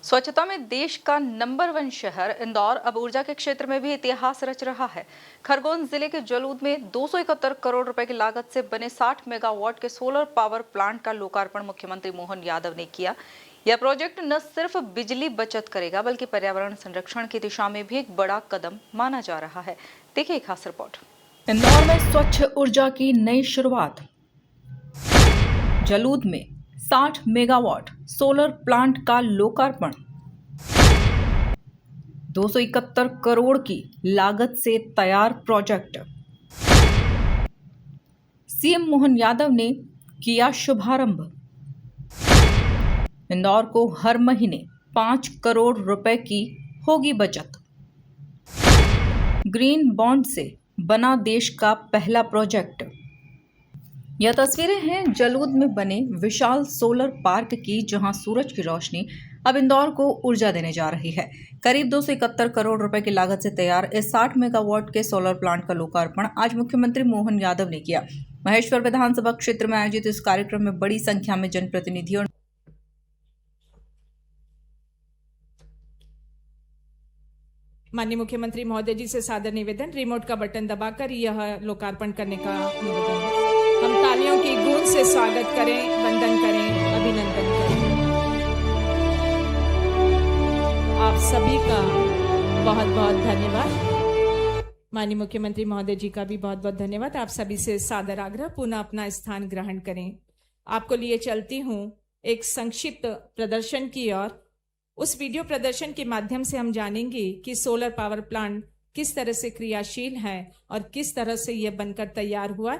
स्वच्छता में देश का नंबर 1 शहर इंदौर अब ऊर्जा के क्षेत्र में भी इतिहास रच रहा है। खरगोन जिले के जलूद में 271 करोड़ रुपए की लागत से बने 60 मेगावाट के सोलर पावर प्लांट का लोकार्पण मुख्यमंत्री मोहन यादव ने किया। यह प्रोजेक्ट न सिर्फ बिजली बचत करेगा बल्कि पर्यावरण संरक्षण की दिशा में भी एक बड़ा कदम माना जा रहा है। देखिए एक खास रिपोर्ट। इंदौर में स्वच्छ ऊर्जा की नई शुरुआत। जलूद में 60 मेगावाट सोलर प्लांट का लोकार्पण। 271 करोड़ की लागत से तैयार प्रोजेक्ट। सीएम मोहन यादव ने किया शुभारंभ। इंदौर को हर महीने 5 करोड़ रुपए की होगी बचत। ग्रीन बॉन्ड से बना देश का पहला प्रोजेक्ट। यह तस्वीरें हैं जलूद में बने विशाल सोलर पार्क की, जहां सूरज की रोशनी अब इंदौर को ऊर्जा देने जा रही है। करीब 271 करोड़ रुपए की लागत से तैयार इस 60 मेगावाट के सोलर प्लांट का लोकार्पण आज मुख्यमंत्री मोहन यादव ने किया। महेश्वर विधानसभा क्षेत्र में आयोजित इस कार्यक्रम में बड़ी संख्या में जनप्रतिनिधि और माननीय मुख्यमंत्री महोदय जी से सादर निवेदन, रिमोट का बटन दबाकर यह लोकार्पण करने का निवेदन है। हम तालियों की गूंज से स्वागत करें, वंदन करें, अभिनंदन करें। आप सभी का बहुत बहुत धन्यवाद। माननीय मुख्यमंत्री महोदय जी का भी बहुत बहुत धन्यवाद। आप सभी से सादर आग्रह, पुनः अपना स्थान ग्रहण करें। आपको लिए चलती हूँ एक संक्षिप्त प्रदर्शन की ओर। उस वीडियो प्रदर्शन के माध्यम से हम जानेंगे कि सोलर पावर प्लांट किस तरह से क्रियाशील है और किस तरह से यह बनकर तैयार हुआ।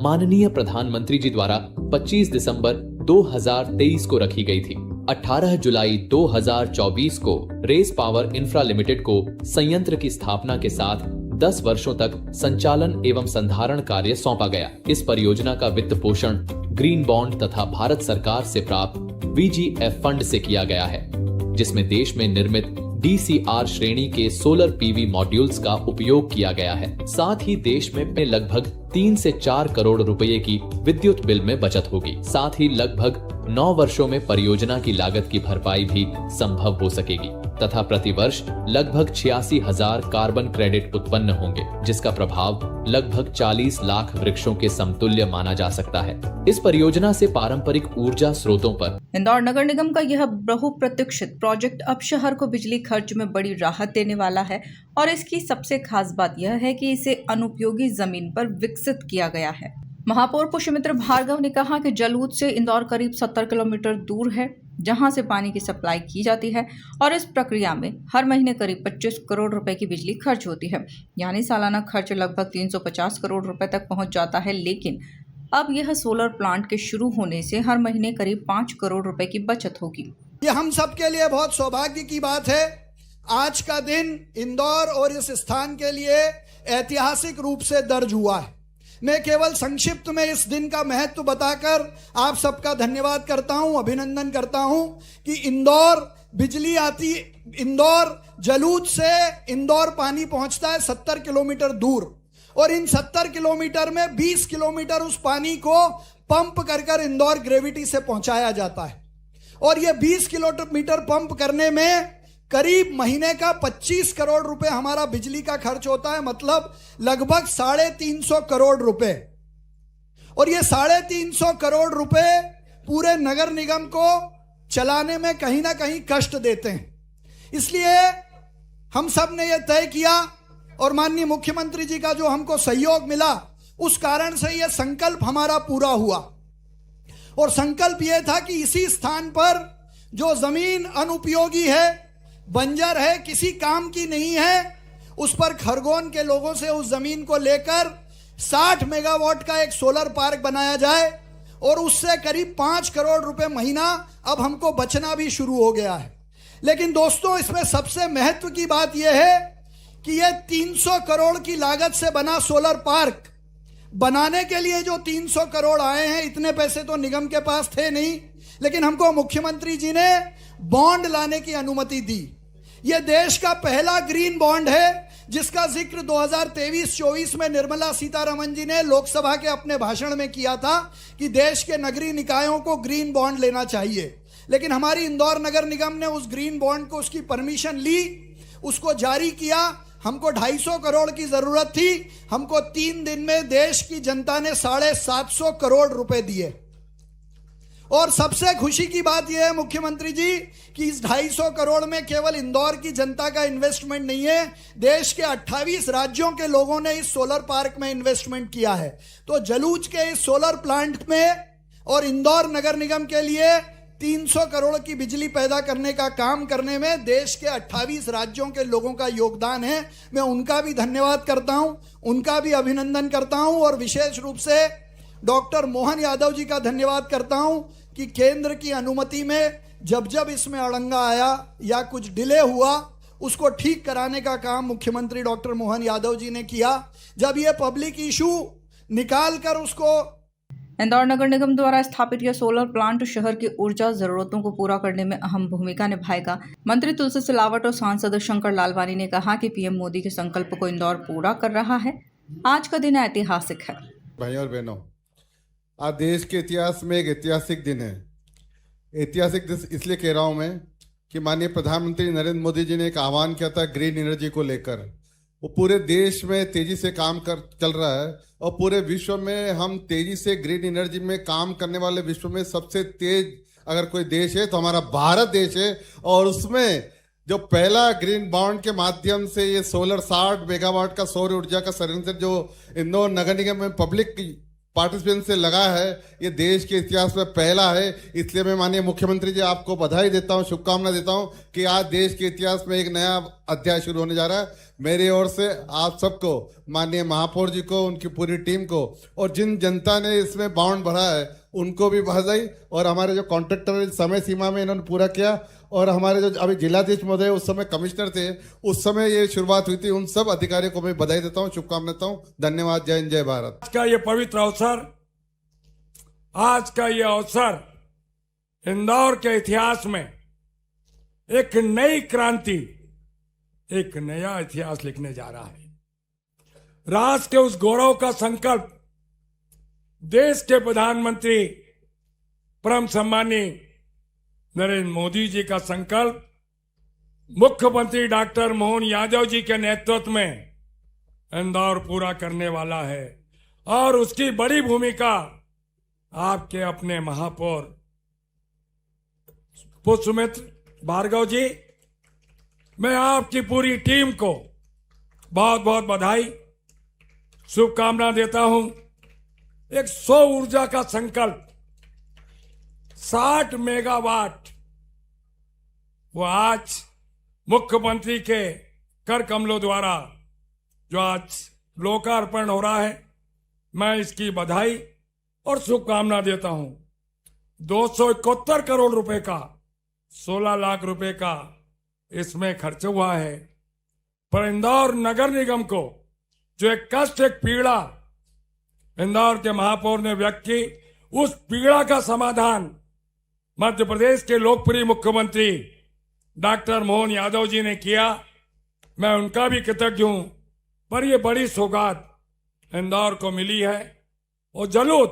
माननीय प्रधानमंत्री जी द्वारा 25 दिसंबर 2023 को रखी गई थी। 18 जुलाई 2024 को रेस पावर इंफ्रा लिमिटेड को संयंत्र की स्थापना के साथ 10 वर्षों तक संचालन एवं संधारण कार्य सौंपा गया। इस परियोजना का वित्त पोषण ग्रीन बॉन्ड तथा भारत सरकार से प्राप्त VGF फंड से किया गया है, जिसमें देश में निर्मित DCR श्रेणी के सोलर PV मॉड्यूल्स का उपयोग किया गया है। साथ ही देश में लगभग 3 से 4 करोड़ रुपए की विद्युत बिल में बचत होगी। साथ ही लगभग 9 वर्षों में परियोजना की लागत की भरपाई भी संभव हो सकेगी तथा प्रतिवर्ष लगभग 86,000 कार्बन क्रेडिट उत्पन्न होंगे, जिसका प्रभाव लगभग 40 लाख वृक्षों के समतुल्य माना जा सकता है। इस परियोजना से पारंपरिक ऊर्जा स्रोतों पर इंदौर नगर निगम का यह बहुप्रतीक्षित प्रोजेक्ट अब शहर को बिजली खर्च में बड़ी राहत देने वाला है और इसकी सबसे खास बात यह है कि इसे अनुपयोगी जमीन पर विकसित किया गया है। महापौर पुष्यमित्र भार्गव ने कहा कि जलूद से इंदौर करीब 70 किलोमीटर दूर है, जहां से पानी की सप्लाई की जाती है और इस प्रक्रिया में हर महीने करीब 25 करोड़ रुपए की बिजली खर्च होती है, यानी सालाना खर्च लगभग 350 करोड़ रुपए तक पहुंच जाता है। लेकिन अब यह सोलर प्लांट के शुरू होने से हर महीने करीब 5 करोड़ रुपए की बचत होगी। ये हम सब के लिए बहुत सौभाग्य की बात है। आज का दिन इंदौर और इस स्थान के लिए ऐतिहासिक रूप से दर्ज हुआ है। मैं केवल संक्षिप्त में इस दिन का महत्व बताकर आप सबका धन्यवाद करता हूं, अभिनंदन करता हूं कि इंदौर बिजली आती, इंदौर जलूद से इंदौर पानी पहुंचता है 70 किलोमीटर दूर और इन 70 किलोमीटर में 20 किलोमीटर उस पानी को पंप कर इंदौर ग्रेविटी से पहुंचाया जाता है और ये 20 किलोमीटर पंप करने में करीब महीने का 25 करोड़ रुपए हमारा बिजली का खर्च होता है, मतलब लगभग 350 करोड़ रुपए। और ये 350 करोड़ रुपए पूरे नगर निगम को चलाने में कहीं ना कहीं कष्ट देते हैं। इसलिए हम सब ने यह तय किया और माननीय मुख्यमंत्री जी का जो हमको सहयोग मिला, उस कारण से यह संकल्प हमारा पूरा हुआ। और संकल्प यह था कि इसी स्थान पर जो जमीन अनुपयोगी है, बंजर है, किसी काम की नहीं है, उस पर खरगोन के लोगों से उस जमीन को लेकर 60 मेगावाट का एक सोलर पार्क बनाया जाए और उससे करीब 5 करोड़ रुपए महीना अब हमको बचना भी शुरू हो गया है। लेकिन दोस्तों, इसमें सबसे महत्व की बात यह है कि यह 300 करोड़ की लागत से बना सोलर पार्क बनाने के लिए जो 300 करोड़ आए हैं, इतने पैसे तो निगम के पास थे नहीं, लेकिन हमको मुख्यमंत्री जी ने बॉन्ड लाने की अनुमति दी। यह देश का पहला ग्रीन बॉन्ड है जिसका जिक्र 2023-24 में निर्मला सीतारमण जी ने लोकसभा के अपने भाषण में किया था कि देश के नगरीय निकायों को ग्रीन बॉन्ड लेना चाहिए। लेकिन हमारी इंदौर नगर निगम ने उस ग्रीन बॉन्ड को, उसकी परमिशन ली, उसको जारी किया। हमको 250 करोड़ की जरूरत थी, हमको 3 दिन में देश की जनता ने 750 करोड़ रुपए दिए। और सबसे खुशी की बात यह है मुख्यमंत्री जी कि इस 250 करोड़ में केवल इंदौर की जनता का इन्वेस्टमेंट नहीं है, देश के 28 राज्यों के लोगों ने इस सोलर पार्क में इन्वेस्टमेंट किया है। तो जलूज के इस सोलर प्लांट में और इंदौर नगर निगम के लिए 300 करोड़ की बिजली पैदा करने का काम करने में देश के 28 राज्यों के लोगों का योगदान है। मैं उनका भी धन्यवाद करता हूं, उनका भी अभिनंदन करता हूं और विशेष रूप से डॉक्टर मोहन यादव जी का धन्यवाद करता हूं कि केंद्र की अनुमति में जब इसमें अड़ंगा आया या कुछ डिले हुआ, उसको ठीक कराने का काम मुख्यमंत्री डॉक्टर मोहन यादव जी ने किया। जब ये पब्लिक इशू निकाल कर उसको इंदौर नगर निगम द्वारा स्थापित यह सोलर प्लांट शहर की ऊर्जा जरूरतों को पूरा करने में अहम भूमिका निभाएगा। मंत्री तुलसी सिलावट और सांसद शंकर लालवानी ने कहा कि पीएम मोदी के संकल्प को इंदौर पूरा कर रहा है। आज का दिन ऐतिहासिक है। भाइयों और बहनों, आज देश के इतिहास में एक ऐतिहासिक दिन है। ऐतिहासिक दिन इसलिए कह रहा हूं मैं कि माननीय प्रधानमंत्री नरेंद्र मोदी जी ने एक आह्वान किया था ग्रीन एनर्जी को लेकर। वो पूरे देश में तेजी से काम चल रहा है और पूरे विश्व में हम तेजी से ग्रीन एनर्जी में काम करने वाले विश्व में सबसे तेज अगर कोई देश है तो हमारा भारत देश है। और उसमें जो पहला ग्रीन बॉन्ड के माध्यम से ये सोलर 60 मेगावाट का सौर ऊर्जा का संयंत्र जो इंदौर नगर निगम में पब्लिक पार्टिसिपेशन से लगा है, ये देश के इतिहास में पहला है। इसलिए मैं माननीय मुख्यमंत्री जी आपको बधाई देता हूं, शुभकामना देता हूं कि आज देश के इतिहास में एक नया अध्याय शुरू होने जा रहा है। मेरी ओर से आप सबको, माननीय महापौर जी को, उनकी पूरी टीम को और जिन जनता ने इसमें बाउंड भरा है उनको भी बधाई। और हमारे जो कॉन्ट्रैक्टर समय सीमा में इन्होंने पूरा किया और हमारे जो अभी जिलाधीश महोदय उस समय कमिश्नर थे, उस समय ये शुरुआत हुई थी, उन सब अधिकारियों को मैं बधाई देता हूँ, शुभकामना देता हूँ। धन्यवाद। जय हिंद, जय भारत। आज का ये पवित्र अवसर, आज का ये अवसर इंदौर के इतिहास में एक नई क्रांति, एक नया इतिहास लिखने जा रहा है। राष्ट्र के उस गौरव का संकल्प देश के प्रधानमंत्री परम सम्मानीय नरेंद्र मोदी जी का संकल्प, मुख्यमंत्री डॉक्टर मोहन यादव जी के नेतृत्व में इंदौर पूरा करने वाला है। और उसकी बड़ी भूमिका आपके अपने महापौर पुष्पमित्र भार्गव जी, मैं आपकी पूरी टीम को बहुत बहुत बधाई, शुभकामना देता हूं। एक सौर ऊर्जा का संकल्प 60 मेगावाट, वो आज मुख्यमंत्री के कर कमलों द्वारा जो आज लोकार्पण हो रहा है, मैं इसकी बधाई और शुभकामना देता हूं। 271 करोड़ रुपए का, 16 लाख रुपए का इसमें खर्च हुआ है। पर इंदौर नगर निगम को जो एक कष्ट, एक पीड़ा इंदौर के महापौर ने व्यक्त की, उस पीड़ा का समाधान मध्य प्रदेश के लोकप्रिय मुख्यमंत्री डॉक्टर मोहन यादव जी ने किया। मैं उनका भी कृतज्ञ हूं। पर यह बड़ी सौगात इंदौर को मिली है और जरूर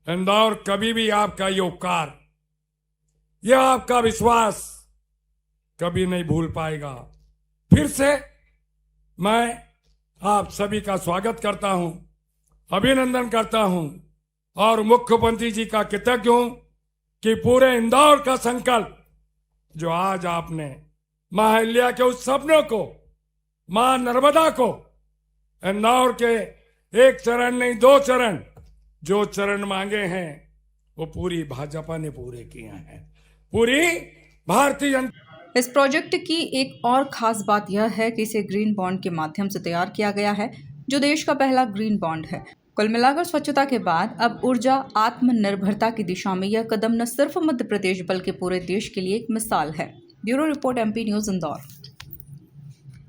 इंदौर कभी भी आपका ये उपकार, यह आपका विश्वास कभी नहीं भूल पाएगा। फिर से मैं आप सभी का स्वागत करता हूं, अभिनंदन करता हूं और मुख्यमंत्री जी का कृतज्ञ हूं कि पूरे इंदौर का संकल्प जो आज आपने मां अहिल्या के उस सपनों को, मां नर्मदा को, इंदौर के एक चरण नहीं 2 चरण जो चरण मांगे हैं वो पूरी भाजपा ने पूरे किए हैं, पूरी भारतीय जनता। इस प्रोजेक्ट की एक और खास बात यह है कि इसे ग्रीन बॉन्ड के माध्यम से तैयार किया गया है, जो देश का पहला ग्रीन बॉन्ड है। कुल मिलाकर स्वच्छता के बाद अब ऊर्जा आत्मनिर्भरता की दिशा में यह कदम न सिर्फ मध्य प्रदेश बल्कि पूरे देश के लिए एक मिसाल है। Bureau report, MP news, Indore.